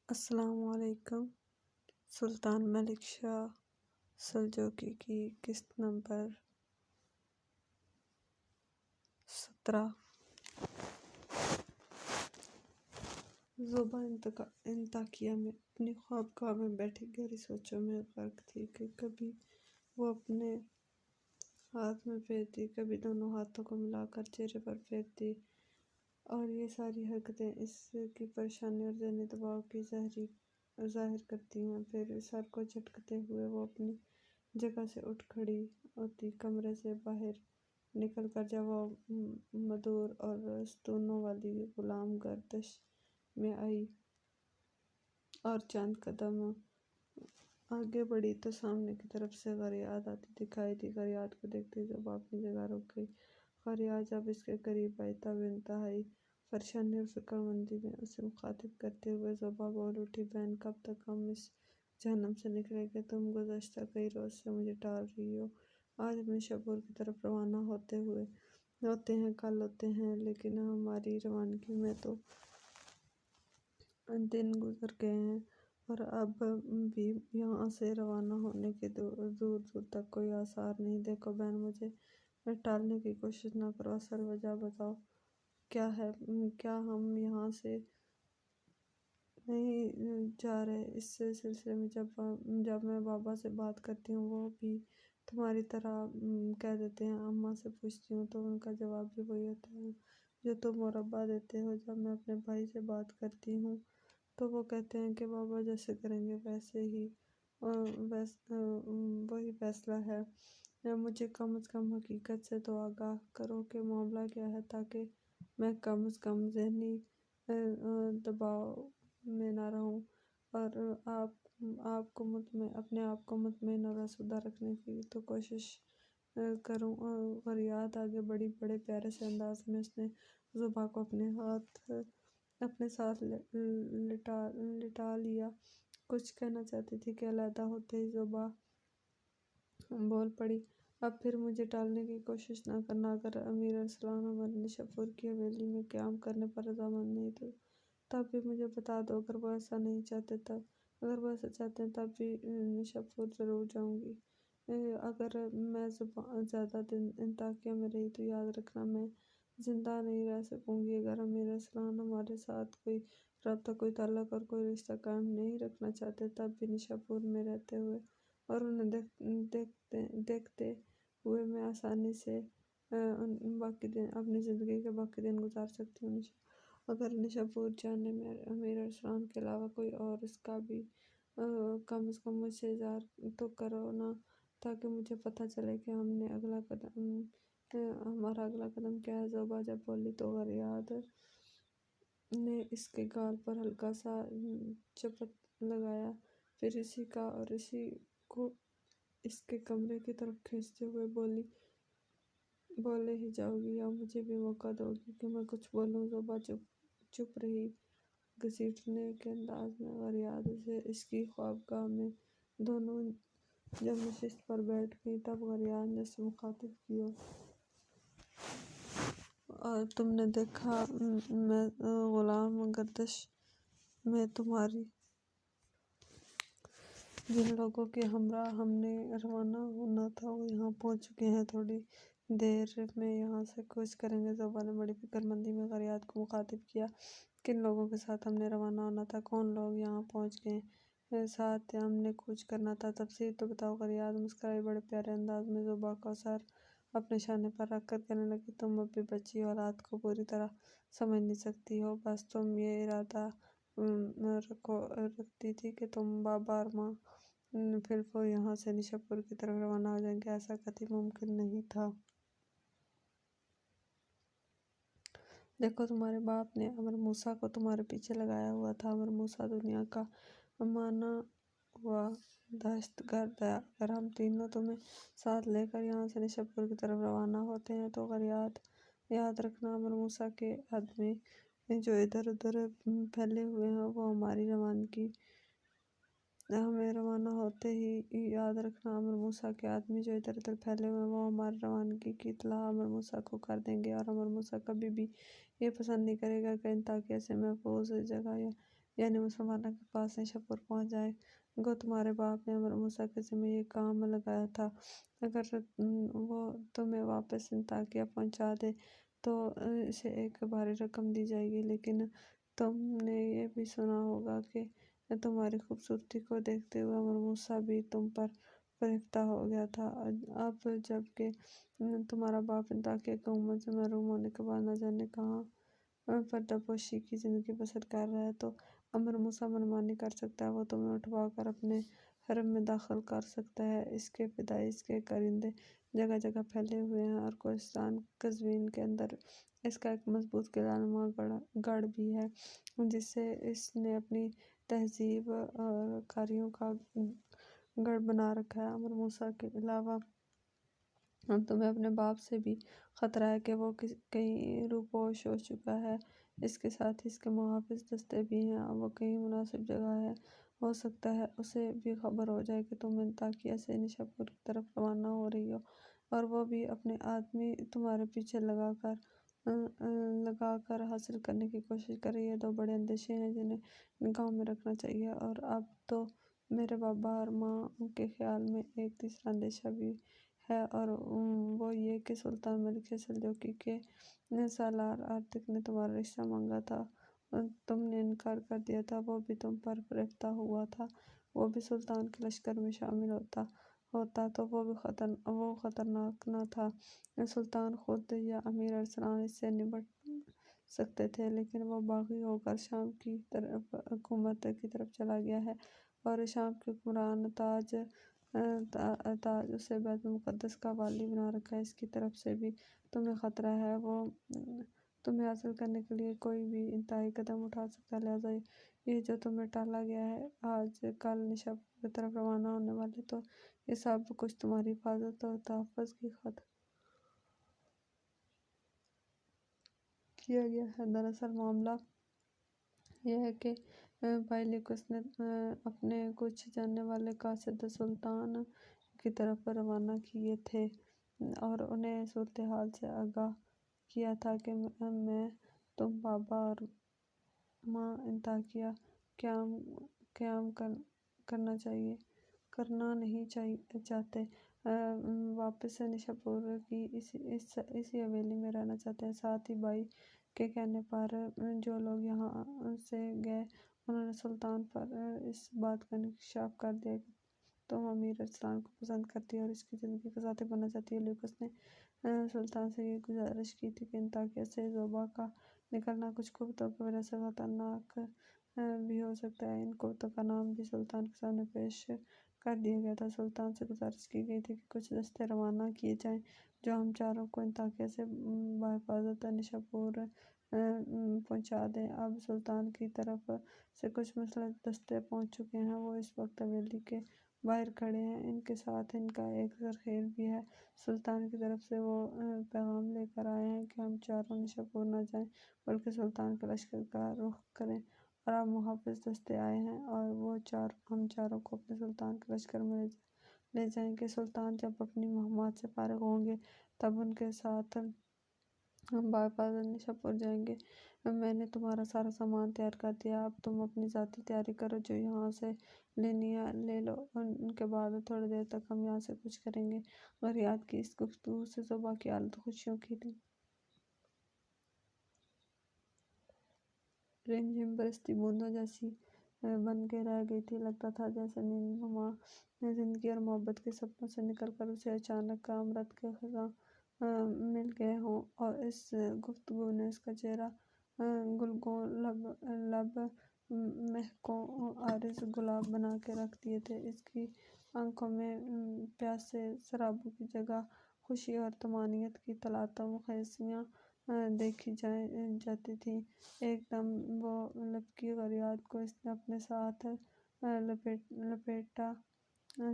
السلام علیکم۔ سلطان ملک شاہ سلجوقی کی قسط نمبر 17۔ زوبا انطاکیہ میں اپنی خوابگاہ میں بیٹھی گہری سوچوں میں غرق تھی کہ کبھی وہ اپنے ہاتھ میں پھیرتی، کبھی دونوں ہاتھوں کو ملا کر چہرے پر پھیرتی، اور یہ ساری حرکتیں اس کی پریشانی اور ذہنی دباؤ کی ظاہر کرتی ہیں۔ پھر سر کو جھٹکتے ہوئے وہ اپنی جگہ سے اٹھ کھڑی ہوتی، کمرے سے باہر نکل کر جب وہ مدور اور ستونوں والی غلام گردش میں آئی اور چند قدم آگے بڑھی تو سامنے کی طرف سے غریاد آتی دکھائی دی۔ غریاد کو دیکھتے ہی زوبا اپنی جگہ رک گئی۔ غریاد جب اس کے قریب آئی تب انتہائی پریشانی اور فکر مندی میں اسے مخاطب کرتے ہوئے زوبا بول اٹھی، بہن، کب تک ہم اس جہنم سے نکلیں گے؟ تم گزشتہ کئی روز سے مجھے ٹال رہی ہو۔ آج ہم نشاپور کی طرف روانہ ہوتے ہیں، کل ہوتے ہیں، لیکن ہماری روانگی میں تو دن گزر گئے ہیں اور اب بھی یہاں سے روانہ ہونے کے دور دور تک کوئی آثار نہیں۔ دیکھو بہن، مجھے ٹالنے کی کوشش نہ کرو، اصل وجہ بتاؤ کیا ہے؟ کیا ہم یہاں سے نہیں جا رہے؟ اس سلسلے میں جب میں بابا سے بات کرتی ہوں وہ بھی تمہاری طرح کہہ دیتے ہیں۔ اماں سے پوچھتی ہوں تو ان کا جواب بھی وہی ہوتا ہے جو تم اور ابا دیتے ہو۔ جب میں اپنے بھائی سے بات کرتی ہوں تو وہ کہتے ہیں کہ بابا جیسے کریں گے وہی فیصلہ ہے۔ مجھے کم از کم حقیقت سے تو آگاہ کرو کہ معاملہ کیا ہے، تاکہ میں کم از کم ذہنی دباؤ میں نہ رہوں اور اپنے آپ کو مطمئن اور آسودہ رکھنے کی تو کوشش کروں۔ غریاد آگے بڑی، بڑے پیارے سے انداز میں اس نے زوبا کو اپنے ساتھ لٹا لیا۔ کچھ کہنا چاہتی تھی کہ علیحدہ ہوتے ہی زوبا بول پڑی، اب پھر مجھے ٹالنے کی کوشش نہ کرنا۔ اگر امیر ارسلان ہمارے نشاپور کی حویلی میں قیام کرنے پر رضامند نہیں تو تب بھی مجھے بتا دو۔ اگر وہ ایسا چاہتے ہیں تب بھی نشاپور ضرور جاؤں گی۔ اگر میں زیادہ دن انطاکیہ میں رہی تو یاد رکھنا میں زندہ نہیں رہ سکوں گی۔ اگر امیر ارسلان ہمارے ساتھ کوئی رابطہ، کوئی تعلق اور کوئی رشتہ قائم نہیں رکھنا چاہتے تب بھی نشاپور میں رہتے ہوئے اور انہیں دیکھتے ہوئے میں آسانی سے اپنی زندگی کے باقی دن گزار سکتی ہوں۔ اگر نشاپور جانے میں امیر ارسلان کے علاوہ کوئی اور اس کا بھی کم از کم مجھ سے اظہار تو کرو نا، تاکہ مجھے پتہ چلے کہ ہمارا اگلا قدم کیا ہے۔ زوبا جب بولی تو غریاد نے اس کے گال پر ہلکا سا چپت لگایا، پھر اسی کا اور اسی کو اس کے کمرے کی طرف کھینچتے ہوئے بولی، بولے ہی جاؤ گی یا مجھے بھی موقع دو گی کہ میں کچھ بولوں؟ زوبا چپ رہی، گھسیٹنے کے انداز میں۔ غریاد سے اس کی خوابگاہ میں دونوں جب نشست پر بیٹھ گئیں تب غریاد نے اسے مخاطب کیا، اور تم نے دیکھا میں غلام گردش میں تمہاری جن لوگوں کے ہمراہ ہم نے روانہ ہونا تھا وہ یہاں پہنچ چکے ہیں، تھوڑی دیر میں یہاں سے کوچ کریں گے۔ زوبا نے بڑی فکر مندی میں غریاد کو مخاطب کیا، کن لوگوں کے ساتھ ہم نے روانہ ہونا تھا؟ کون لوگ یہاں پہنچ گئے؟ ساتھ ہم نے کوچ کرنا تھا، تفصیل تو بتاؤ۔ غریاد مسکرائی، بڑے پیارے انداز میں زوبا کا سر اپنے شانے پر رکھ کر کہنے لگی، تم اب بھی بچی ہو، حالات کو پوری طرح سمجھ نہیں سکتی ہو۔ بس تم یہ ارادہ رکھتی تھی کہ تم، بابا اور ماں پھر وہ یہاں سے نشاپور کی طرف روانہ ہو جائیں گے۔ ایسا قطعی ممکن نہیں تھا۔ دیکھو، تمہارے باپ نے امر موسیٰ کو تمہارے پیچھے لگایا ہوا تھا۔ امر موسیٰ دنیا کا مانا ہوا دہشت گرد ہے۔ اگر ہم تینوں تمہیں ساتھ لے کر یہاں سے نشاپور کی طرف روانہ ہوتے ہیں تو غریاد، یاد رکھنا، امر موسیٰ کے آدمی جو ادھر ادھر پھیلے ہوئے ہیں وہ ہماری روانگی، ہمیں روانہ ہوتے ہی یاد رکھنا، امر موسیٰ کے آدمی جو ادھر ادھر پھیلے ہوئے ہیں وہ ہماری روانگی کی اطلاع امر موسیٰ کو کر دیں گے، اور امر موسیٰ کبھی بھی یہ پسند نہیں کرے گا کہ انطاکیہ سے محفوظ جگہ یا یعنی مسلمانوں کے پاس نشاپور پہنچ جائے گو۔ تمہارے باپ نے امر موسیٰ کے ذمہ یہ کام لگایا تھا۔ اگر وہ تمہیں واپس انطاکیہ پہنچا دے تو اسے ایک بھاری رقم دی جائے گی، لیکن تم نے یہ بھی سنا ہوگا کہ تمہاری خوبصورتی کو دیکھتے ہوئے امر موسیٰ بھی تم پر فریفتہ ہو گیا تھا۔ اب جب کہ تمہارا باپ انطاکیہ کی حکومت سے محروم ہونے کے بعد نہ جانے کہاں پردہ پوشی کی زندگی بسر کر رہا ہے، تو امر موسیٰ منمانی کر سکتا ہے۔ وہ تمہیں اٹھوا کر اپنے حرم میں داخل کر سکتا ہے۔ اس کے فدائے اس کے کرندے جگہ جگہ پھیلے ہوئے ہیں، اور کوہستان قزوین کے اندر اس کا ایک مضبوط قلعہ نما گڑھ بھی ہے جسے اس نے اپنی تہذیب اور کاریوں کا گڑھ بنا رکھا ہے۔ امر موسیٰ کے علاوہ تمہیں اپنے باپ سے بھی خطرہ ہے کہ وہ کہیں روپوش ہو چکا ہے۔ اس کے ساتھ ہی اس کے محافظ دستے بھی ہیں، وہ کہیں مناسب جگہ ہے۔ ہو سکتا ہے اسے بھی خبر ہو جائے کہ تم انطاکیہ سے نشاپور کی طرف روانہ ہو رہی ہو، اور وہ بھی اپنے آدمی تمہارے پیچھے لگا کر حاصل کرنے کی کوشش کرے۔ یہ دو بڑے اندیشے ہیں جنہیں نگاہوں میں رکھنا چاہیے۔ اور اب تو میرے بابا اور ماں کے خیال میں ایک تیسرا اندیشہ بھی ہے، اور وہ یہ کہ سلطان ملک سلجوقی کے سالار آرتک نے تمہارا رشتہ مانگا تھا، تم نے انکار کر دیا تھا۔ وہ بھی تم پر فریفتہ ہوا تھا۔ وہ بھی سلطان کے لشکر میں شامل ہوتا تو وہ خطرناک نہ تھا۔ سلطان خود یا امیر ارسلان اس سے نمٹ سکتے تھے، لیکن وہ باغی ہو کر شام کی حکومت کی طرف چلا گیا ہے، اور شام کے حکمران تاج اسے بیت المقدس کا والی بنا رکھا ہے۔ اس کی طرف سے بھی تمہیں خطرہ ہے۔ وہ تمہیں حاصل کرنے کے لیے کوئی بھی انتہائی قدم اٹھا سکتا ہے، لہٰذا یہ جو تمہیں ٹالا گیا ہے آج کل نشاپور کی طرف روانہ ہونے والے، تو یہ سب کچھ تمہاری حفاظت اور تحفظ کی خاطر کیا گیا ہے۔ دراصل معاملہ یہ ہے کہ بائلیکس نے اپنے کچھ جاننے والے قاصد سلطان کی طرف روانہ کیے تھے اور انہیں صورتحال سے آگاہ کیا تھا کہ میں، تم، بابا اور ماں انطاکیہ قیام کرنا نہیں چاہتے، واپس نشاپور کی اسی حویلی میں رہنا چاہتے ہیں۔ ساتھ ہی بائی کے کہنے پر جو لوگ یہاں سے گئے انہوں نے سلطان پر اس بات کا انکشاف کر دیا کہ تم امیر ارسلان کو پسند کرتی ہو اور اس کی زندگی کا ساتھی بننا چاہتی ہو۔ لیوکس نے سلطان سے یہ گزارش کی تھی کہ انطاکیہ سے زوبا کا نکلنا کچھ قوتوں کی وجہ سے خطرناک بھی ہو سکتا ہے۔ ان قوتوں کا نام بھی سلطان کے سامنے پیش کر دیا گیا تھا۔ سلطان سے گزارش کی گئی تھی کہ کچھ دستے روانہ کیے جائیں جو ہم چاروں کو انطاکیہ سے بحفاظت نشاپور پہنچا دیں۔ اب سلطان کی طرف سے کچھ مسلح دستے پہنچ چکے ہیں، وہ اس وقت حویلی کے باہر کھڑے ہیں، ان کے ساتھ ان کا ایک ذخیر بھی ہے۔ سلطان کی طرف سے وہ پیغام لے کر آئے ہیں کہ ہم چاروں نشاپور نہ جائیں بلکہ سلطان کے لشکر کا رخ کریں، اور اب محافظ دستے آئے ہیں اور وہ ہم چاروں کو اپنے سلطان کے لشکر میں لے جائیں گے۔ سلطان جب اپنی مہمات سے فارغ ہوں گے تب ان کے ساتھ ہم بحفاظت نشاپور جائیں گے۔ میں نے تمہارا سارا سامان تیار کر دیا ہے، اب تم اپنی ذاتی تیاری کرو، جو یہاں سے لینی ہے لے لو۔ ان کے بعد تھوڑی دیر تک ہم یہاں سے کچھ کریں گے۔ غریات کی اس گفتگو سے زوبا کی حالت خوشیوں کی رمجھم برستی بوندوں جیسی بن کے رہ گئی تھی۔ لگتا تھا جیسے نیند نما زندگی اور محبت کے سپنوں سے نکل کر اسے اچانک امرت کے خزاں مل گئے ہوں، اور اس گفتگو نے اس کا چہرہ گلگوں، لب مہکوں عارض گلاب بنا کے رکھ دیے تھے۔ اس کی آنکھوں میں پیاسے سرابوں کی جگہ خوشی اور طمانینت کی تلاطم خیزیاں دیکھی جاتی تھیں۔ ایک دم وہ لبکی غریات کو اس نے اپنے ساتھ لپیٹا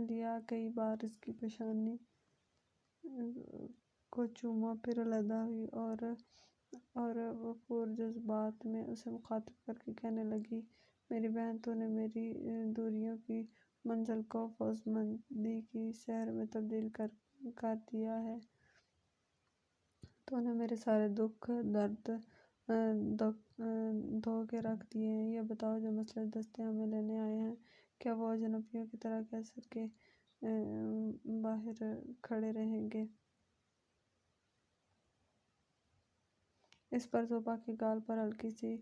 لیا، کئی بار اس کی پیشانی کو چوما، پھر علیحدہ ہوئی اور وہ پرجذبات میں اسے مخاطب کر کے کہنے لگی، میری بہن، تو نے میری دوریوں کی منزل کو فوزمندی کی سحر میں تبدیل کر دیا ہے۔ تو نے میرے سارے دکھ درد دھو کے رکھ دیے ہیں۔ یہ بتاؤ جو مسئلہ دستے ہمیں لینے آئے ہیں، کیا وہ اجنبیوں کی طرح کیسر کے باہر کھڑے رہیں گے؟ اس پر زوبا کے گال پر ہلکی سی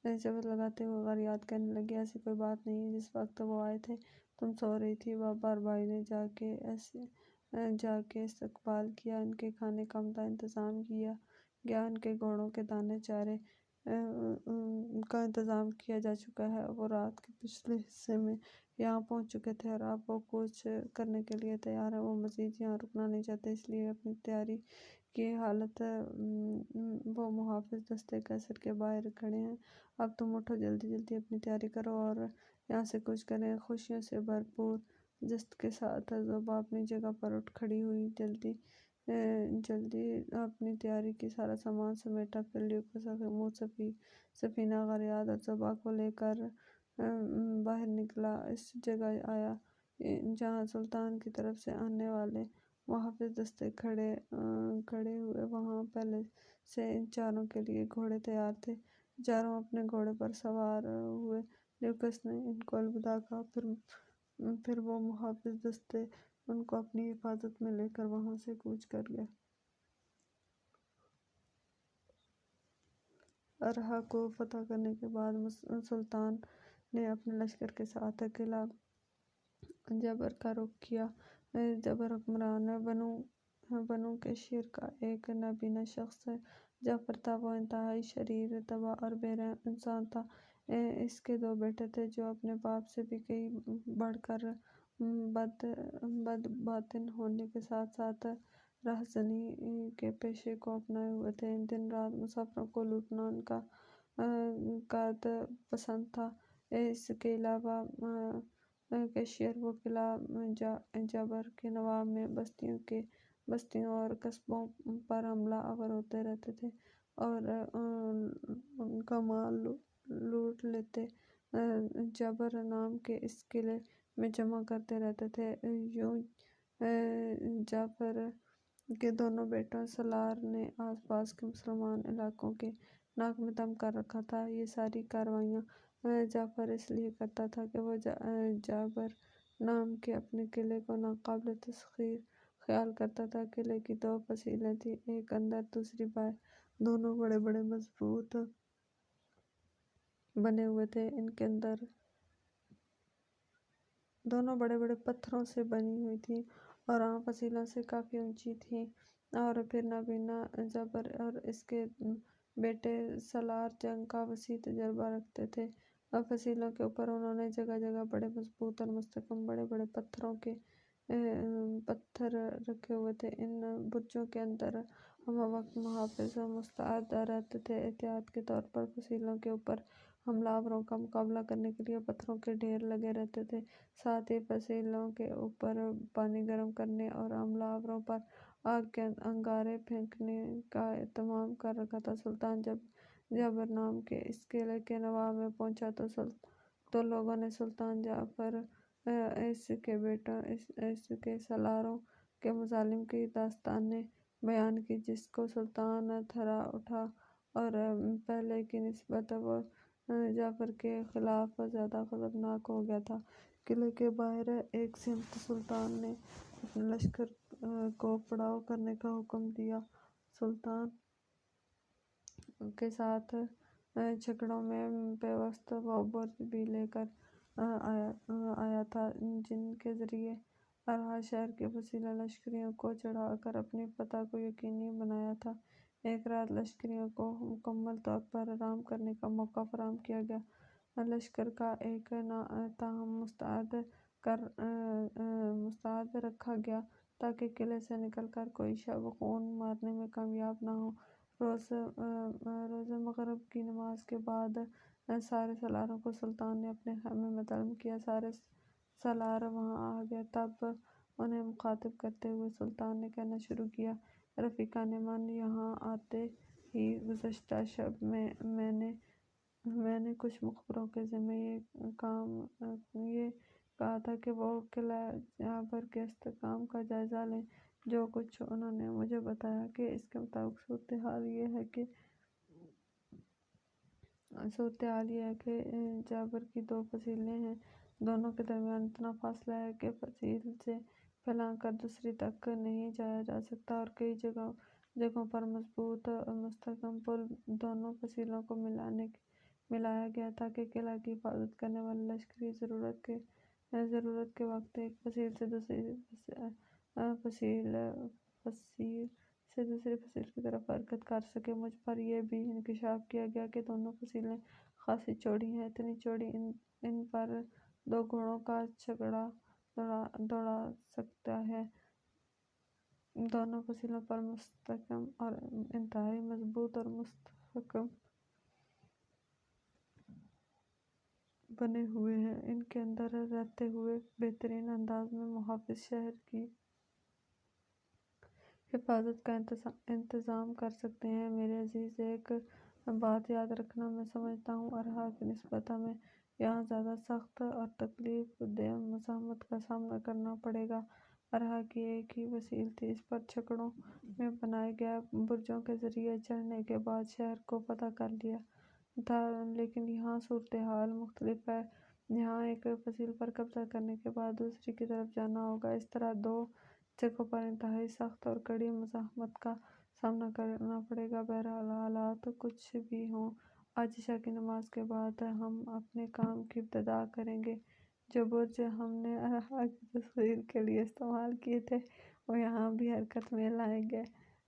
چبٹ لگاتے ہوئے غریات کہنے لگی، ایسی کوئی بات نہیں ہے، جس وقت وہ آئے تھے تم سو رہی تھی۔ بابر بھائی نے جا کے استقبال کیا، ان کے کھانے کا عمدہ انتظام کیا گیا، ان کے گھوڑوں کے دانے چارے کا انتظام کیا جا چکا ہے۔ وہ رات کے پچھلے حصے میں یہاں پہنچ چکے تھے اور اب وہ کوچ کرنے کے لیے تیار ہیں۔ وہ مزید یہاں رکنا نہیں چاہتے، اس لیے اپنی تیاری کی حالت وہ محافظ دستے کیسر کے باہر کھڑے ہیں۔ اب تم اٹھو، جلدی جلدی اپنی تیاری کرو اور یہاں سے کوچ کریں۔ خوشیوں سے بھرپور جست کے ساتھ زوبا اپنی جگہ پر اٹھ کھڑی ہوئی، جلدی اپنی تیاری کی، سارا سامان سمیٹا، پھر لیوکوس سفینہ غریاد اور زوبا کو لے کر باہر نکلا۔ اس جگہ آیا جہاں سلطان کی طرف سے آنے والے محافظ دستے کھڑے ہوئے، وہاں پہلے سے ان چاروں کے لیے گھوڑے تیار تھے۔ چاروں اپنے گھوڑے پر سوار ہوئے، لیوکس نے ان کو الوداع کہا، پھر وہ محافظ دستے ان کو اپنی حفاظت میں لے کر وہاں سے کوچ کر گئے۔ ارہا کو فتح کرنے کے بعد سلطان نے اپنے لشکر کے ساتھ قلعہ جبر کا رخ کیا۔ جبر حکمران بنو کشیر کا ایک نابینا شخص جعفر تھا۔ وہ انتہائی شریر، تباہ اور بے رحم انسان تھا۔ اس کے دو بیٹے تھے جو اپنے باپ سے بھی کہیں بڑھ کر بد باطن ہونے کے ساتھ ساتھ رہزنی کے پیشے کو اپنائے ہوئے تھے۔ دن رات مسافروں کو لوٹنا ان کا قد پسند تھا۔ اس کے علاوہ کشیر و قلعہ جبر کے نواح میں بستیوں اور قصبوں پر حملہ آور ہوتے رہتے تھے اور ان کا مال لوٹ لیتے، جبر نام کے اس قلعے میں جمع کرتے رہتے تھے۔ یوں جعفر کے دونوں بیٹوں سالار نے آس پاس کے مسلمان علاقوں کے ناک میں دم کر رکھا تھا۔ یہ ساری کارروائیاں جعفر اس لیے کرتا تھا کہ وہ جابر نام کے اپنے قلعے کو ناقابل تسخیر خیال کرتا تھا۔ قلعے کی دو فصیلیں تھیں، ایک اندر دوسری باہر، دونوں بڑے بڑے مضبوط بنے ہوئے تھے، ان کے اندر دونوں بڑے بڑے پتھروں سے بنی ہوئی تھیں اور عام فصیلوں سے کافی اونچی تھیں۔ اور پھر نابینا جبر اور اس کے بیٹے سالار جنگ کا وسیع تجربہ رکھتے تھے۔ فصیلوں کے اوپر انہوں نے جگہ جگہ بڑے مضبوط اور مستحکم بڑے بڑے پتھر رکھے ہوئے تھے۔ ان برجوں کے اندر ہمہ وقت محافظ مستعد رہتے تھے۔ احتیاط کے طور پر فصیلوں کے اوپر حملہ آوروں کا مقابلہ کرنے کے لیے پتھروں کے ڈھیر لگے رہتے تھے۔ ساتھ ہی فصیلوں کے اوپر پانی گرم کرنے اور حملہ آوروں پر آگ کے انگارے پھینکنے کا اہتمام کر رکھا تھا۔ سلطان جب جابر نام کے اس قلعے کے نواح میں پہنچا تو لوگوں نے سلطان جعفر، اس کے بیٹوں، اس کے سالاروں کے مظالم کی داستانیں بیان کی، جس کو سلطان تھرا اٹھا اور پہلے کی نسبت وہ جعفر کے خلاف زیادہ غضبناک ہو گیا تھا۔ قلعے کے باہر ایک سمت سلطان نے اپنے لشکر کو پڑاؤ کرنے کا حکم دیا۔ سلطان کے ساتھ جھگڑوں میں پیوست وہ برج بھی لے کر آیا تھا، جن کے ذریعے ارہا شہر کے فصیلہ لشکریوں کو چڑھا کر اپنی فتح کو یقینی بنایا تھا۔ ایک رات لشکریوں کو مکمل طور پر آرام کرنے کا موقع فراہم کیا گیا۔ لشکر کا ایک تاہم مستعد رکھا گیا تاکہ قلعے سے نکل کر کوئی شب خون مارنے میں کامیاب نہ ہو۔ روز مغرب کی نماز کے بعد سارے سالاروں کو سلطان نے اپنے خیمے میں طلب کیا۔ سارے سالار وہاں آ گئے۔ تب انہیں مخاطب کرتے ہوئے سلطان نے کہنا شروع کیا، رفیقان من، یہاں آتے ہی گزشتہ شب میں نے کچھ مخبروں کے ذمے یہ کہا تھا کہ وہ قلعہ جابر کے استحکام کا جائزہ لیں۔ جو کچھ انہوں نے مجھے بتایا کہ اس کے مطابق صورتحال یہ ہے کہ صورتحال یہ ہے کہ جابر کی دو فصیلیں ہیں، دونوں کے درمیان اتنا فاصلہ ہے کہ فصیل سے پھیلا کر دوسری تک نہیں جایا جا سکتا، اور کئی جگہوں پر مضبوط اور مستحکم پل دونوں فصیلوں کو ملایا گیا تاکہ قلعہ کی حفاظت کرنے والے لشکر کی ضرورت کے وقت ایک فصیل سے دوسری فصیل کی طرف حرکت کر سکے۔ مجھ پر یہ بھی انکشاف کیا گیا کہ دونوں فصیلیں خاصی چوڑی ہیں، اتنی چوڑی ان پر 2 گھوڑوں کا چھکڑا دوڑا سکتا ہے۔ دونوں فصیلوں پر مستحکم اور انتہائی مضبوط اور مستحکم بنے ہوئے ہیں۔ ان کے اندر رہتے ہوئے بہترین انداز میں محافظ شہر کی حفاظت کا انتظام کر سکتے ہیں۔ میرے عزیز، ایک بات یاد رکھنا، میں سمجھتا ہوں ارہا کی نسبت ہمیں یہاں زیادہ سخت اور تکلیف دہ مزاحمت کا سامنا کرنا پڑے گا۔ ارہا کی ایک ہی فصیل تھی، اس پر چھکڑوں میں بنائے گئے برجوں کے ذریعے چڑھنے کے بعد شہر کو فتح کر لیا تھا، لیکن یہاں صورتحال مختلف ہے۔ یہاں ایک فصیل پر قبضہ کرنے کے بعد دوسری کی طرف جانا ہوگا۔ اس طرح 2 جگہوں پر انتہائی سخت اور کڑی مزاحمت کا سامنا کرنا پڑے گا۔ بہرحال حالات کچھ بھی ہوں، آج عشاء کی نماز کے بعد ہم اپنے کام کی ابتدا کریں گے۔ جو برج ہم نے ارہا کی تصویر کے لیے استعمال کیے تھے وہ یہاں بھی حرکت میں لائیں گے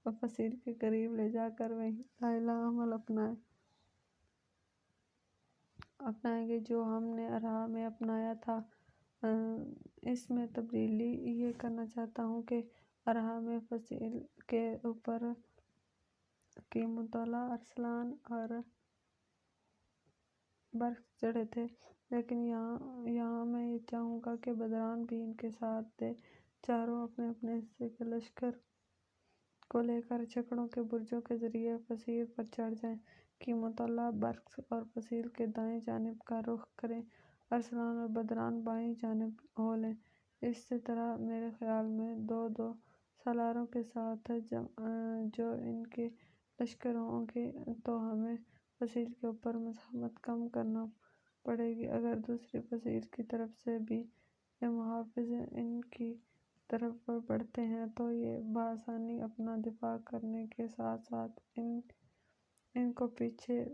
اور فصیل کے قریب لے جا کر وہی طائلہ عمل اپنائیں گے جو ہم نے ارہا میں اپنایا تھا۔ اس میں تبدیلی یہ کرنا چاہتا ہوں کہ ارہا میں فصیل کے اوپر کی مطلع ارسلان اور برق چڑھے تھے، لیکن یہاں میں یہ چاہوں گا کہ بدران بھی ان کے ساتھ دے۔ چاروں اپنے اپنے حصے کے لشکر کو لے کر چھکڑوں کے برجوں کے ذریعے فصیل پر چڑھ جائیں۔ کی مطلع برق اور فصیل کے دائیں جانب کا رخ کریں، ارسلان اور بدران بائیں جانب ہو لیں۔ اس طرح میرے خیال میں 2 سالاروں کے ساتھ جو ان کے لشکر ہوں گے تو ہمیں فصیل کے اوپر مزاحمت کم کرنا پڑے گی۔ اگر دوسری فصیل کی طرف سے بھی محافظ ان کی طرف بڑھتے ہیں تو یہ بآسانی اپنا دفاع کرنے کے ساتھ ساتھ ان کو پیچھے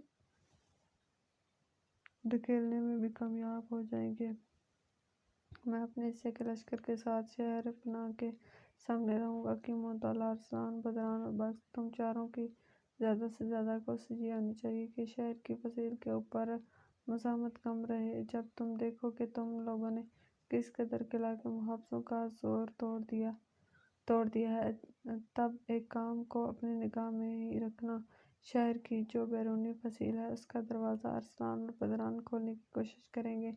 دھکیلنے میں بھی کامیاب ہو جائیں گے۔ میں اپنے حصے کے لشکر کے ساتھ شہر پناہ کے سامنے رہوں گا۔ کی مطلع ارسلان، بدران اور برق، تم چاروں کی زیادہ سے زیادہ کوشش یہ ہونی چاہیے کہ شہر کی فصیل کے اوپر مزاحمت کم رہے۔ جب تم دیکھو کہ تم لوگوں نے کس قدر قلعہ کے محافظوں کا زور توڑ دیا ہے، تب ایک کام کو اپنی نگاہ میں ہی رکھنا، شہر کی جو بیرونی فصیل ہے اس کا دروازہ ارسلان اور بدران کھولنے کی کوشش کریں گے۔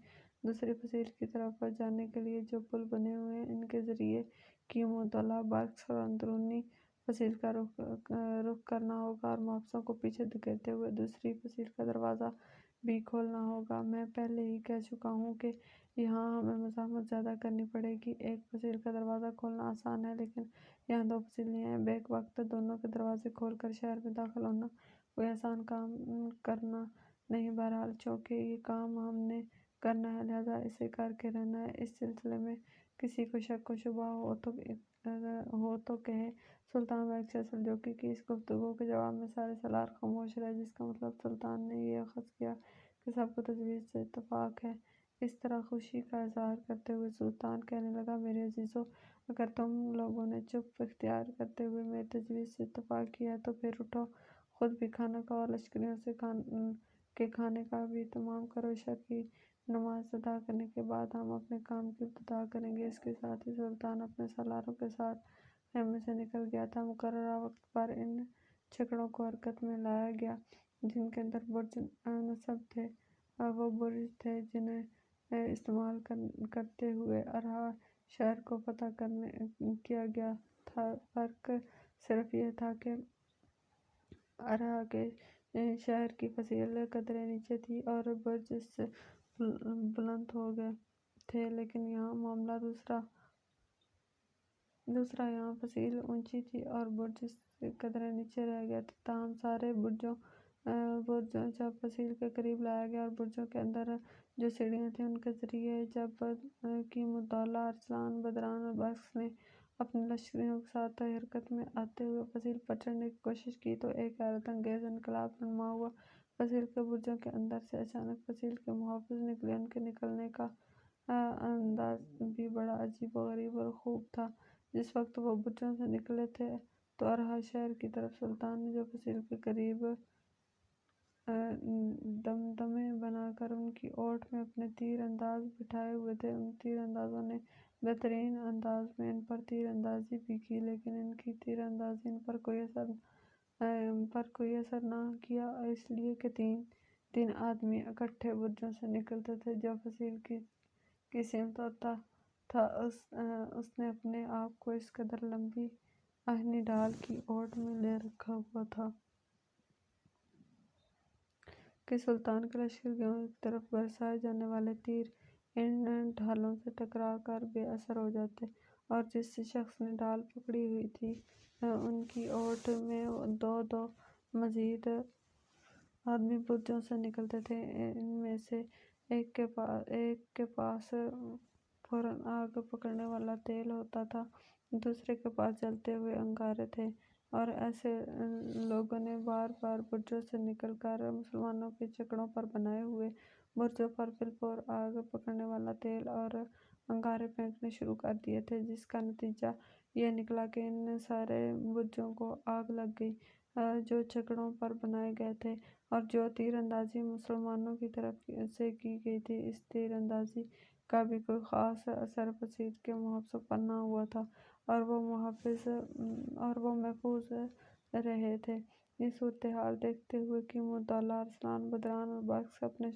دوسری فصیل کی طرف جانے کے لیے جو پل بنے ہوئے ہیں ان کے ذریعے کی مطلع برق اور اندرونی فصیل کا رخ کرنا ہوگا اور محافظوں کو پیچھے دھکیلتے ہوئے دوسری فصیل کا دروازہ بھی کھولنا ہوگا۔ میں پہلے ہی کہہ چکا ہوں کہ یہاں ہمیں مزاحمت زیادہ کرنی پڑے گی۔ ایک فصیل کا دروازہ کھولنا آسان ہے، لیکن یہاں 2 فصیلیں ہیں، بیک وقت دونوں کے دروازے کھول کر شہر میں داخل ہونا کوئی آسان کام کرنا نہیں۔ بہرحال چونکہ یہ کام ہم نے کرنا ہے لہٰذا اسے کر کے رہنا ہے۔ اس سلسلے میں کسی کو شک و شبہ ہو تو کہے۔ سلطان بخش سلجوقی کی اس گفتگو کے جواب میں سارے سالار خاموش رہے، جس کا مطلب سلطان نے یہ اخذ کیا کہ سب کو تجویز سے اتفاق ہے۔ اس طرح خوشی کا اظہار کرتے ہوئے سلطان کہنے لگا، میرے عزیزو، اگر تم لوگوں نے چپ اختیار کرتے ہوئے میری تجویز سے اتفاق کیا ہے تو پھر اٹھو، خود بھی کھانا کھاؤ اور لشکریوں کے کھانے کا بھی اہتمام کرو۔ عشاء کی نماز ادا کرنے کے بعد ہم اپنے کام کی ابتدا کریں گے۔ اس کے ساتھ ہی سلطان اپنے سالاروں کے ساتھ خیمے سے نکل گیا تھا۔ مقررہ وقت پر ان چھکڑوں کو حرکت میں لایا گیا جن کے اندر برج نصب تھے۔ وہ برج تھے جنہیں استعمال کرتے ہوئے ارہا شہر کو فتح کیا گیا تھا۔ فرق صرف یہ تھا کہ ارہا کے شہر کی فصیل قدرے نیچے تھی اور برج اس سے بلند ہو گئے تھے، لیکن یہاں معاملہ دوسرا، یہاں فصیل اونچی تھی اور برج اس سے قدرے نیچے رہ گئے تھے۔ تاہم سارے برجوں برجوں جب فصیل کے قریب لایا گیا اور برجوں کے اندر جو سیڑھیاں تھیں ان کے ذریعے جب کی مطالعہ ارسلان بدران اور بکس نے اپنے لشکریوں کے ساتھ حرکت میں آتے ہوئے فصیل پر چڑھنے کی کوشش کی تو ایک حیرت انگیز انقلاب رونما ہوا۔ فصیل کے برجوں کے اندر سے اچانک فصیل کے محافظ نکلے۔ ان کے نکلنے کا انداز بھی بڑا عجیب و غریب اور خوب تھا۔ جس وقت وہ برجوں سے نکلے تھے تو ارہا شہر کی طرف سلطان نے جو فصیل کے قریب دمدمے بنا کر ان کی اوٹ میں اپنے تیر انداز بٹھائے ہوئے تھے، ان تیر اندازوں نے بہترین انداز میں ان پر تیر اندازی بھی کی، لیکن ان کی تیر اندازی ان پر کوئی اثر نہ کیا، اس لیے کہ تین آدمی اکٹھے برجوں سے نکلتے تھے۔ جو فصیل کی سمت ہوتا تھا اس نے اپنے آپ کو اس قدر لمبی آہنی ڈھال کی اوٹ میں لے رکھا ہوا تھا کہ سلطان کے لشکریوں کی طرف برسائے جانے والے تیر ان ڈھالوں سے ٹکرا کر بے اثر ہو جاتے، اور جس شخص نے ڈھال پکڑی ہوئی تھی ان کی اوٹ میں دو دو مزید آدمی برجوں سے نکلتے تھے۔ ان میں سے ایک کے پاس فوراً آگ پکڑنے والا تیل ہوتا تھا، دوسرے کے پاس جلتے ہوئے انگارے تھے، اور ایسے لوگوں نے بار بار برجوں سے نکل کر مسلمانوں کے جھگڑوں پر بنائے ہوئے برجوں پر بالفور آگ پکڑنے والا تیل اور انگارے پھینکنے شروع کر دیے تھے، جس کا نتیجہ یہ نکلا کہ ان سارے برجوں کو آگ لگ گئی جو جھگڑوں پر بنائے گئے تھے، اور جو تیر اندازی مسلمانوں کی طرف سے کی گئی تھی، اس تیر اندازی کا بھی کوئی خاص اثر فصیل کے محافظوں پر نہ ہوا تھا، اور وہ محفوظ رہے تھے۔ یہ صورتحال دیکھتے ہوئے کہ مطالعہ ارسلان بدران اور بکس اپنے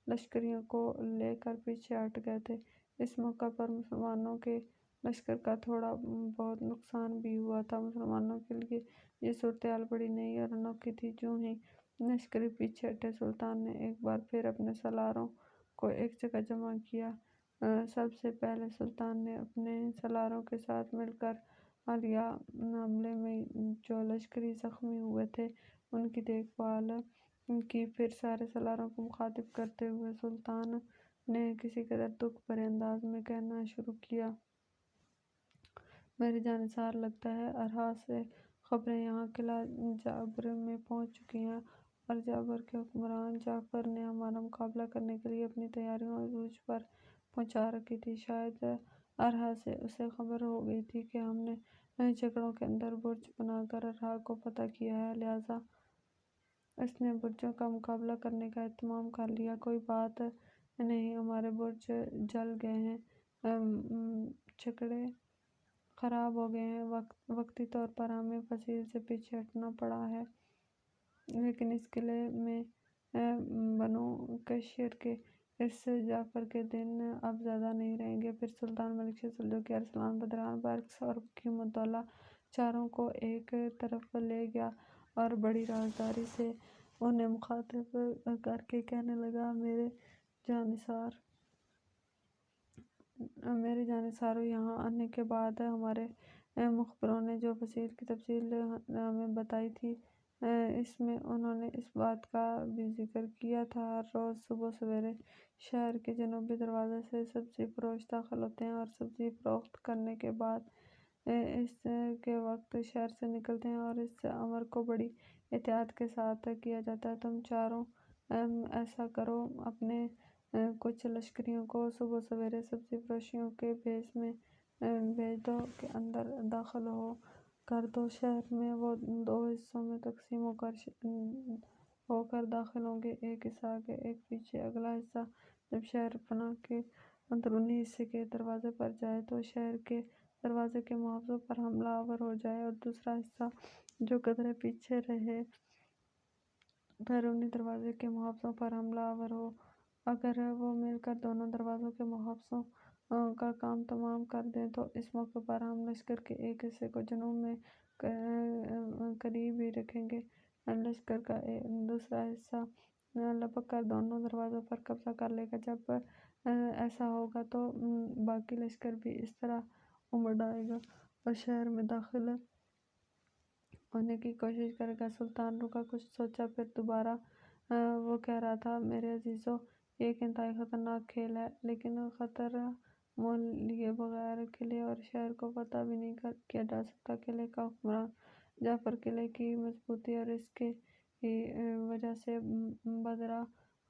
لشکریوں کو لے کر پیچھے ہٹ گئے تھے۔ اس موقع پر مسلمانوں کے لشکر کا تھوڑا بہت نقصان بھی ہوا تھا۔ مسلمانوں کے لیے یہ صورتحال بڑی نئی اور انوکھی تھی۔ جوں ہی لشکری پیچھے ہٹے، سلطان نے ایک بار پھر اپنے سالاروں کو ایک جگہ جمع کیا۔ سب سے پہلے سلطان نے اپنے سالاروں کے ساتھ مل کر حالیہ حملے میں جو لشکری زخمی ہوئے تھے ان کی دیکھ بھال کی۔ پھر سارے سالاروں کو مخاطب کرتے ہوئے سلطان نے کسی قدر دکھ بھرے انداز میں کہنا شروع کیا: میری جانصار، لگتا ہے ارہا سے خبریں یہاں قلعہ جعبر میں پہنچ چکی ہیں، اور جعبر کے حکمران جعفر نے ہمارا مقابلہ کرنے کے لیے اپنی تیاریاں عروج پر پہنچا رکھی تھی۔ شاید ارہا سے اسے خبر ہو گئی تھی کہ ہم نے جھگڑوں کے اندر برج بنا کر ارہا کو فتح کیا ہے، لہٰذا اس نے برجوں کا مقابلہ کرنے کا اہتمام کر لیا۔ کوئی بات نہیں، ہمارے برج جل گئے ہیں، چھکڑے خراب ہو گئے ہیں، وقتی طور پر ہمیں فصیل سے پیچھے ہٹنا پڑا ہے، لیکن اس قلعے میں بنو کشیر کے اس جعفر کے دن اب زیادہ نہیں رہیں گے۔ پھر سلطان ملک سلجوقی ارسلان بدران بکس اور حکیم الدولہ چاروں کو ایک طرف لے گیا اور بڑی رازداری سے انہیں مخاطب کر کے کہنے لگا: میرے جانصارو، یہاں آنے کے بعد ہمارے مخبروں نے جو فصیل کی تفصیل ہمیں بتائی تھی، اس میں انہوں نے اس بات کا بھی ذکر کیا تھا ہر روز صبح سویرے شہر کے جنوبی دروازے سے سبزی فروش داخل ہوتے ہیں اور سبزی فروخت کرنے کے بعد اس کے وقت شہر سے نکلتے ہیں، اور اس امر کو بڑی احتیاط کے ساتھ کیا جاتا ہے۔ تم چاروں ایسا کرو، اپنے کچھ لشکریوں کو صبح سویرے سبزی فروشیوں کے بھیس میں بھیج دو کہ اندر داخل کر دو۔ شہر میں وہ دو حصوں میں تقسیم ہو کر داخل ہوں گے، ایک حصہ آگے ایک پیچھے۔ اگلا حصہ جب شہر پناہ کے اندرونی حصے کے دروازے پر جائے تو شہر کے دروازے کے محافظوں پر حملہ آور ہو جائے، اور دوسرا حصہ جو قدرے پیچھے رہے بیرونی دروازے کے محافظوں پر حملہ آور ہو۔ اگر وہ مل کر دونوں دروازوں کے محافظوں کا کام تمام کر دیں تو اس موقع پر ہم لشکر کے ایک حصے کو جنوب میں قریب ہی رکھیں گے، لشکر کا دوسرا حصہ لپک کر دونوں دروازوں پر قبضہ کر لے گا۔ جب ایسا ہوگا تو باقی لشکر بھی اس طرح امڑ آئے گا اور شہر میں داخل ہونے کی کوشش کرے گا۔ سلطان رکا، کچھ سوچا، پھر دوبارہ وہ کہہ رہا تھا، میرے عزیزو، یہ ایک انتہائی خطرناک کھیل ہے، لیکن خطر مول لیے بغیر قلعے اور شہر کو فتح بھی نہیں کیا جا سکتا۔ قلعے کا حکمران جعفر قلعے کی مضبوطی اور اس کی وجہ سے بدرا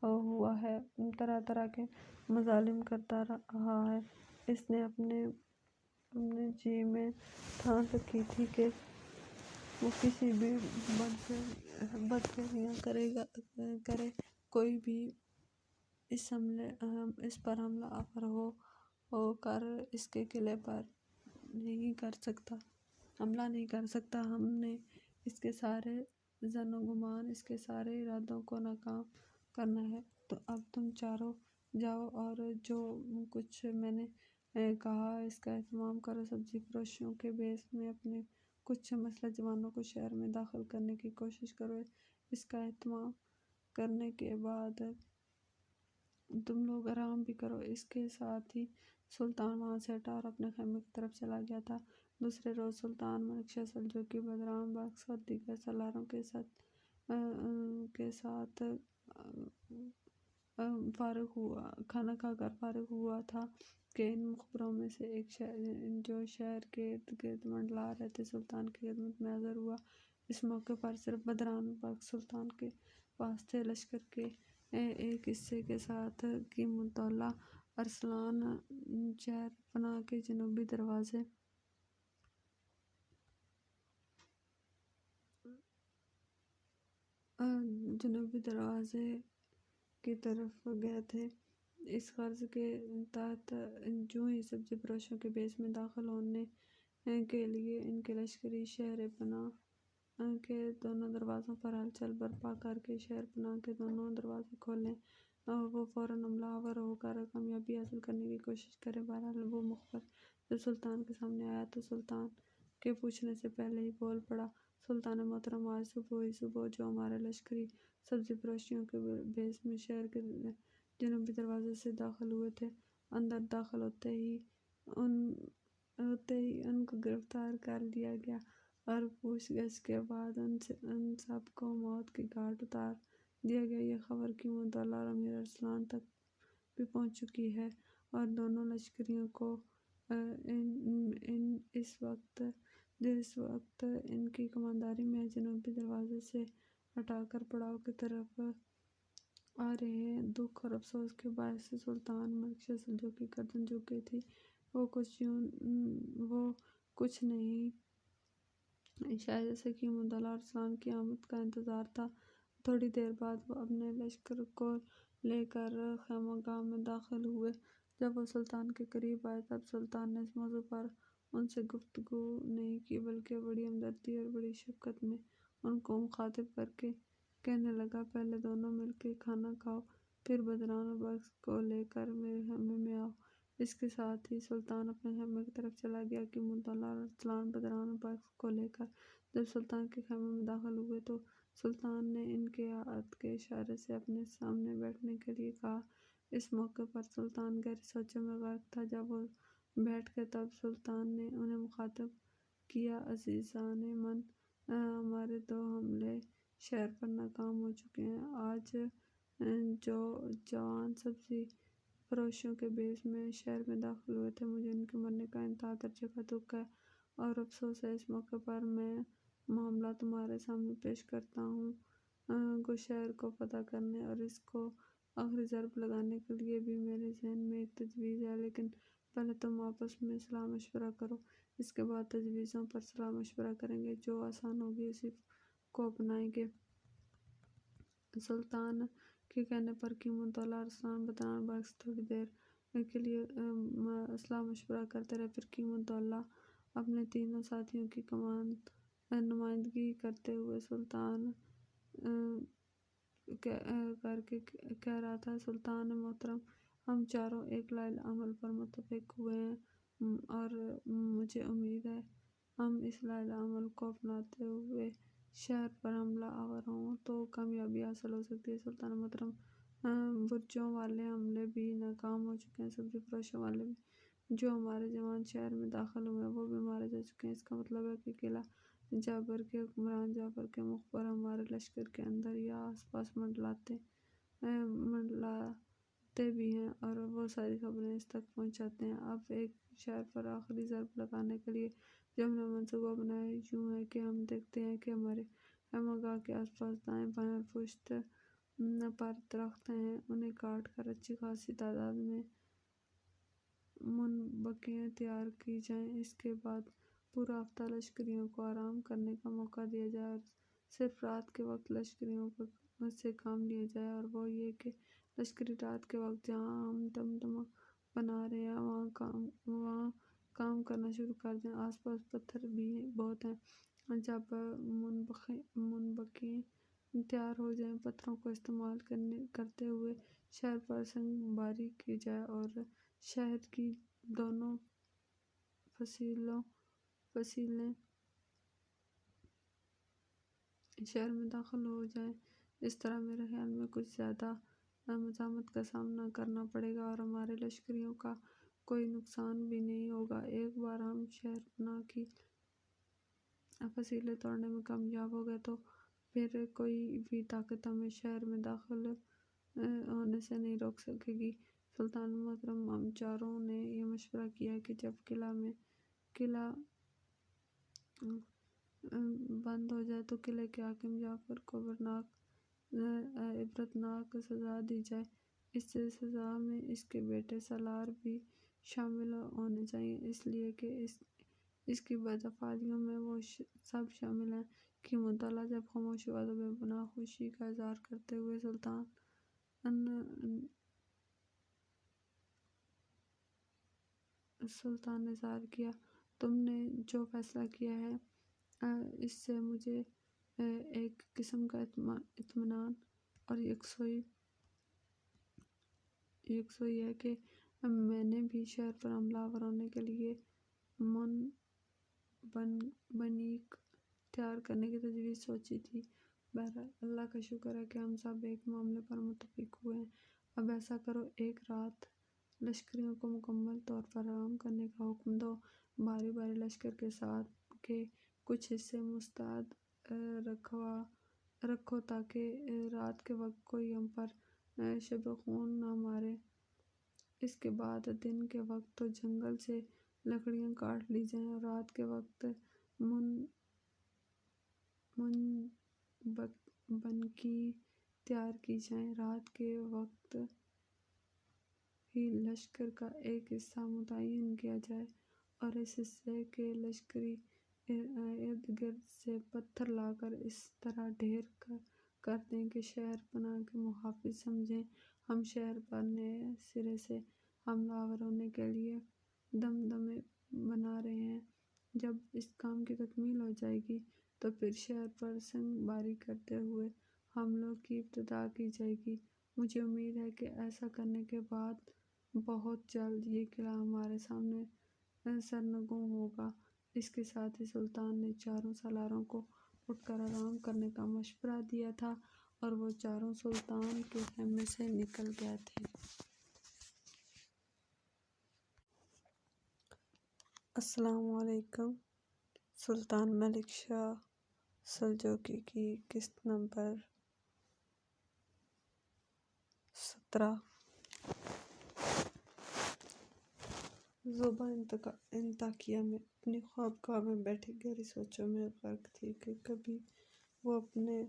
ہوا ہے، طرح طرح کے مظالم کرتا رہا ہے۔ اس نے اپنے جی میں ٹھان رکھی تھی کہ وہ کسی بھی بدفعلیاں کرے، کوئی بھی اس پر حملہ آور ہو کر اس کے قلعے پر حملہ نہیں کر سکتا۔ ہم نے اس کے سارے ظن و گمان، اس کے سارے ارادوں کو ناکام کرنا ہے۔ تو اب تم چاروں جاؤ اور جو کچھ میں نے کہا اس کا اہتمام کرو۔ سبزی فروشوں کے بیس میں اپنے کچھ مسلح جوانوں کو شہر میں داخل کرنے کی کوشش کرو۔ اس کا اہتمام کرنے کے بعد تم لوگ آرام بھی کرو۔ اس کے ساتھ ہی سلطان وہاں سے ہٹا اور اپنے خیمے کی طرف چلا گیا تھا۔ دوسرے روز سلطان ملک شاہ سلجوقی بدران بخش اور دیگر سالاروں کے ساتھ کھانا کھا کر فارغ ہوا تھا کہ ان مخبروں میں سے ایک جو شہر کے ارد گرد منڈلا رہے تھے سلطان کی خدمت میں حاضر ہوا۔ اس موقع پر صرف بدران بخش سلطان کے پاس تھے۔ لشکر کے ایک حصے کے ساتھ قیمت الدولہ ارسلان شہر پناہ کے جنوبی دروازے کی طرف گئے تھے۔ اس غرض کے تحت جو ہی سبزی فروشوں کے بیس میں داخل ہونے کے لیے ان کے لشکری شہر پناہ کے دونوں دروازوں پر ہلچل برپا کر کے شہر پناہ کے دونوں دروازے کھولیں اور وہ فوراً حملہ آور ہو کر کامیابی حاصل کرنے کی کوشش کریں۔ بہرحال وہ مخبر جب سلطان کے سامنے آیا تو سلطان کے پوچھنے سے پہلے ہی بول پڑا، سلطان محترم، آج صبح جو ہمارے لشکری سبزی فروشوں کے بیس میں شہر کے جنوبی دروازے سے داخل ہوئے تھے، اندر داخل ہوتے ہی ان کو گرفتار کر لیا گیا اور پوچھ گچھ کے بعد ان سب کو موت کی گھاٹ اتار دیا گیا۔ یہ خبر قیمت الدولہ اور امیر ارسلان تک بھی پہنچ چکی ہے اور دونوں لشکریوں کو جس وقت ان کی کمانداری میں جنوبی دروازے سے ہٹا کر پڑاؤ کی طرف آ رہے ہیں۔ دکھ اور افسوس کے باعث سلطان ملک شاہ سلجوقی گردن جھک گئی تھی۔ وہ کچھ نہیں شاید اسے قیمت الدولہ ارسلان کی آمد کا انتظار تھا۔ تھوڑی دیر بعد وہ اپنے لشکر کو لے کر خیمہ گاہ میں داخل ہوئے۔ جب وہ سلطان کے قریب آئے تب سلطان نے اس موضوع پر ان سے گفتگو نہیں کی بلکہ بڑی ہمدردی اور بڑی شفقت میں ان کو مخاطب کر کے کہنے لگا، پہلے دونوں مل کے کھانا کھاؤ، پھر بدران بخش کو لے کر میرے خیمے میں آؤ۔ اس کے ساتھ ہی سلطان اپنے خیمے کی طرف چلا گیا۔ قیمت الدولہ اور ارسلان بدران بخش کو لے کر جب سلطان کے خیمے میں داخل ہوئے تو سلطان نے ان کے ہاتھ کے اشارے سے اپنے سامنے بیٹھنے کے لیے کہا۔ اس موقع پر سلطان گہری سوچوں میں غرق تھا۔ جب وہ بیٹھ گئے تب سلطان نے انہیں مخاطب کیا، عزیزان من، ہمارے 2 حملے شہر پر ناکام ہو چکے ہیں۔ آج جو جوان سبزی فروشوں کے بیس میں شہر میں داخل ہوئے تھے، مجھے ان کے مرنے کا انتہا درجے کا دکھ ہے اور افسوس ہے۔ اس موقع پر میں معاملہ تمہارے سامنے پیش کرتا ہوں۔ گو شہر کو فتح کرنے اور اس کو آخری ضرب لگانے کے لیے بھی میرے ذہن میں ایک تجویز ہے، لیکن پہلے تم آپس میں صلاح مشورہ کرو، اس کے بعد تجویزوں پر صلاح مشورہ کریں گے، جو آسان ہوگی اسی کو اپنائیں گے۔ سلطان کے کہنے پر قیمت الدولہ ارسلان بدران بخش تھوڑی دیر کے لیے صلاح مشورہ کرتے رہے۔ پھر قیمت الدولہ اپنے تینوں ساتھیوں کی نمائندگی کرتے ہوئے سلطان کر کے کہہ رہا تھا، سلطان محترم، ہم چاروں ایک لائحہ عمل پر متفق ہوئے ہیں اور مجھے امید ہے ہم اس لائحہ عمل کو اپناتے ہوئے شہر پر حملہ آور ہوں تو کامیابی حاصل ہو سکتی ہے۔ سلطان محترم، برجوں والے حملے بھی ناکام ہو چکے ہیں، سبزی فروشوں والے بھی۔ جو ہمارے جوان شہر میں داخل ہوئے ہیں وہ بھی مارے جا چکے ہیں۔ اس کا مطلب ہے کہ قلعہ جابر کے حکمران جعفر کے مخبر ہمارے لشکر کے اندر یا آس پاس منڈلاتے بھی ہیں اور وہ ساری خبریں اس تک پہنچاتے ہیں۔ اب ایک شہر پر آخری ضرب لگانے کے لیے جو ہم نے منصوبہ بنایا یوں ہے کہ ہم دیکھتے ہیں کہ ہمارے خیمہ گاہ کے آس پاس دائیں بائیں اور پشت پر درخت ہیں، انہیں کاٹ کر اچھی خاصی تعداد میں منبقیاں تیار کی جائیں۔ اس کے بعد پورا ہفتہ لشکریوں کو آرام کرنے کا موقع دیا جائے اور صرف رات کے وقت لشکریوں سے کام لیا جائے، اور وہ یہ کہ لشکری رات کے وقت جہاں ہم دمدمہ بنا رہے ہیں وہاں کام کرنا شروع کر دیں۔ آس پاس پتھر بھی بہت ہیں۔ جب منبقیں تیار ہو جائیں پتھروں کو استعمال کرتے ہوئے شہر پر سنگ باری کی جائے اور شہد کی دونوں فصیلیں شہر میں داخل ہو جائیں۔ اس طرح میرے خیال میں کچھ زیادہ مزاحمت کا سامنا کرنا پڑے گا اور ہمارے لشکریوں کا کوئی نقصان بھی نہیں ہوگا۔ ایک بار ہم شہر پناہ کی فصیلیں توڑنے میں کامیاب ہو گئے تو پھر کوئی بھی طاقت ہمیں شہر میں داخل ہونے سے نہیں روک سکے گی۔ سلطان محترم، ہم چاروں نے یہ مشورہ کیا کہ جب قلعہ بند ہو جائے تو قلعے کے حاکم جعفر کو عبرتناک سزا دی جائے۔ اس سزا میں اس کے بیٹے سالار بھی شامل ہونے چاہئیں، اس لیے کہ اس کی بدافعالیوں میں وہ سب شامل ہیں۔ کی مطلع جب خاموش ہوا تو بے پناہ خوشی کا اظہار کرتے ہوئے سلطان نے اظہار کیا، تم نے جو فیصلہ کیا ہے اس سے مجھے ایک قسم کا اطمینان اور یکسوئی ہے کہ میں نے بھی شہر پر حملہ آور ہونے کے لیے منبنیق تیار کرنے کی تجویز سوچی تھی۔ بہرحال اللہ کا شکر ہے کہ ہم سب ایک معاملے پر متفق ہوئے ہیں۔ اب ایسا کرو، ایک رات لشکریوں کو مکمل طور پر آرام کرنے کا حکم دو، باری باری لشکر کے کچھ حصے مستعد رکھو تاکہ رات کے وقت کوئی ہم پر شب خون نہ مارے۔ اس کے بعد دن کے وقت تو جنگل سے لکڑیاں کاٹ لی جائیں اور رات کے وقت منبقیں تیار کی جائیں۔ رات کے وقت ہی لشکر کا ایک حصہ متعین کیا جائے اور اس حصے کے لشکری ارد گرد سے پتھر لا کر اس طرح ڈھیر کر دیں کہ شہر پناہ کے محافظ سمجھیں ہم شہر پر نئے سرے سے حملہ آور ہونے کے لیے دمدمے بنا رہے ہیں۔ جب اس کام کی تکمیل ہو جائے گی تو پھر شہر پر سنگ باری کرتے ہوئے حملوں کی ابتدا کی جائے گی۔ مجھے امید ہے کہ ایسا کرنے کے بعد بہت جلد یہ قلعہ ہمارے سامنے سرنگوں ہوگا۔ اس کے ساتھ ہی سلطان نے چاروں سالاروں کو اٹھ کر آرام کرنے کا مشورہ دیا تھا اور وہ چاروں سلطان کے خیمے سے نکل گئے تھے۔ السلام علیکم۔ سلطان ملک شاہ سلجوقی کی قسط نمبر 17 زوبا انطاکیہ میں اپنی خوابگاہ میں بیٹھی گہری سوچوں میں غرق تھی کہ کبھی وہ اپنے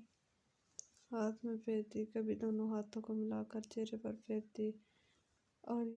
ہاتھ میں پھیرتی، کبھی دونوں ہاتھوں کو ملا کر چہرے پر پھیرتی اور